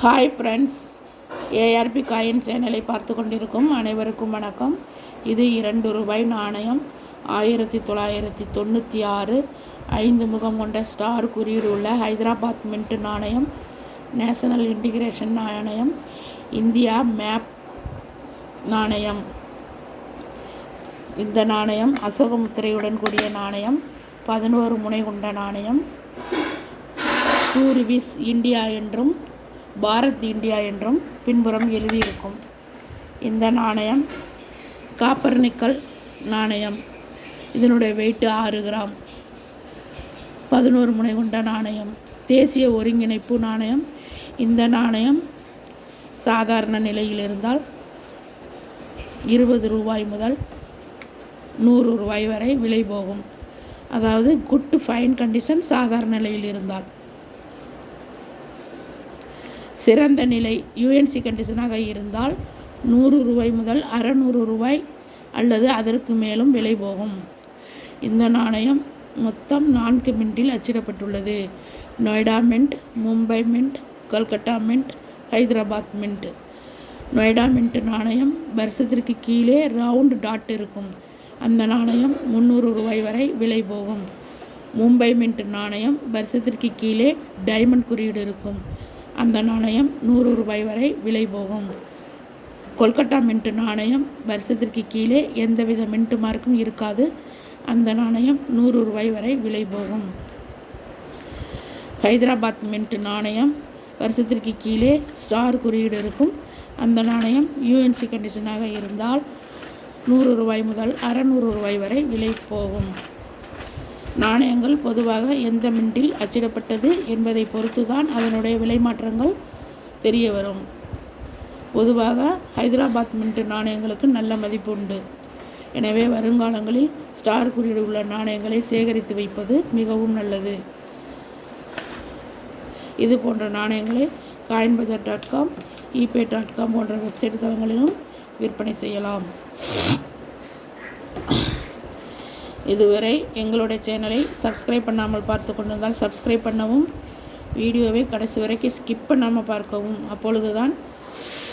Hi friends, ARP coin சேனலை பார்த்து கொண்டிருக்கும் அனைவருக்கும் வணக்கம். இது ₹2 நாணயம். 1996 5 முகம் கொண்ட ஸ்டார் குறியீடு உள்ள ஹைதராபாத் மின்ட் நாணயம். நேஷனல் இன்டிகிரேஷன் நாணயம். இந்தியா மேப் நாணயம். இந்த நாணயம் அசோக முத்திரையுடன் கூடிய நாணயம். 11 முனை கொண்ட நாணயம். டூரிவிஸ் இந்தியா என்றும் பாரத் இந்தியா என்றும் பின்புறம் எழுதியிருக்கும். இந்த நாணயம் காப்பர் நிக்கல் நாணயம். இதனுடைய வெயிட் 6 கிராம். 11 முனை கொண்ட நாணயம். தேசிய ஒருங்கிணைப்பு நாணயம். இந்த நாணயம் சாதாரண நிலையில் இருந்தால் ₹20 முதல் ₹100 வரை விலை போகும். அதாவது குட் ஃபைன் கண்டிஷன் சாதாரண நிலையில் இருந்தால். சிறந்த நிலை யூஎன்சி கண்டிஷனாக இருந்தால் ₹100 முதல் ₹600 அல்லது அதற்கு மேலும் விலை போகும். இந்த நாணயம் மொத்தம் 4 மின்ட்டில் அச்சிடப்பட்டுள்ளது. Noida mint, Mumbai mint, Calcutta mint, Hyderabad mint. Noida mint நாணயம் வருஷத்திற்கு கீழே ரவுண்ட் டாட் இருக்கும். அந்த நாணயம் ₹300 வரை விலை போகும். மும்பை மின்ட் நாணயம் வருஷத்திற்கு கீழே டைமண்ட் குறியீடு இருக்கும். அந்த நாணயம் ₹100 வரை விலை போகும். கொல்கட்டா மின்ட் நாணயம் வருஷத்திற்கு கீழே எந்தவித மின்ட் மார்க்கும் இருக்காது. அந்த நாணயம் ₹100 வரை விலை போகும். ஹைதராபாத் மின்ட் நாணயம் வருஷத்திற்கு கீழே ஸ்டார் குறியீடு இருக்கும். அந்த நாணயம் யூஎன்சி கண்டிஷனாக இருந்தால் ₹100 முதல் ₹600 வரை விலை போகும். நாணயங்கள் பொதுவாக எந்த மின்ட்டில் அச்சிடப்பட்டது என்பதை பொறுத்து தான் அதனுடைய விலை மாற்றங்கள் தெரிய வரும். பொதுவாக ஹைதராபாத் மின்ட் நாணயங்களுக்கு நல்ல மதிப்பு உண்டு. எனவே வருங்காலங்களில் ஸ்டார் குறியீடு உள்ள நாணயங்களை சேகரித்து வைப்பது மிகவும் நல்லது. இது போன்ற நாணயங்களை coinbazar.com, epay.com போன்ற வெப்சைட் தளங்களிலும் விற்பனை செய்யலாம். இதுவரை எங்களுடைய சேனலை சப்ஸ்கிரைப் பண்ணாமல் பார்த்து கொண்டிருந்தால் சப்ஸ்கிரைப் பண்ணவும், வீடியோவை கடைசி வரைக்கும் ஸ்கிப் பண்ணாமல் பார்க்கவும். அப்பொழுது தான்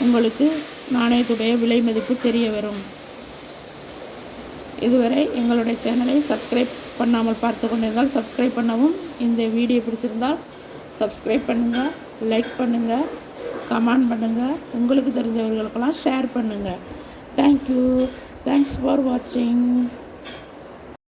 உங்களுக்கு நாணயத்துடைய விலை மதிப்பு தெரிய வரும். இதுவரை எங்களுடைய சேனலை சப்ஸ்கிரைப் பண்ணாமல் பார்த்து கொண்டிருந்தால் சப்ஸ்கிரைப் பண்ணவும். இந்த வீடியோ பிடிச்சிருந்தால் சப்ஸ்கிரைப் பண்ணுங்கள், லைக் பண்ணுங்கள், கமெண்ட் பண்ணுங்கள், உங்களுக்கு தெரிஞ்சவர்களுக்கெல்லாம் ஷேர் பண்ணுங்கள். தேங்க்யூ. தேங்க்ஸ் ஃபார் வாட்சிங்.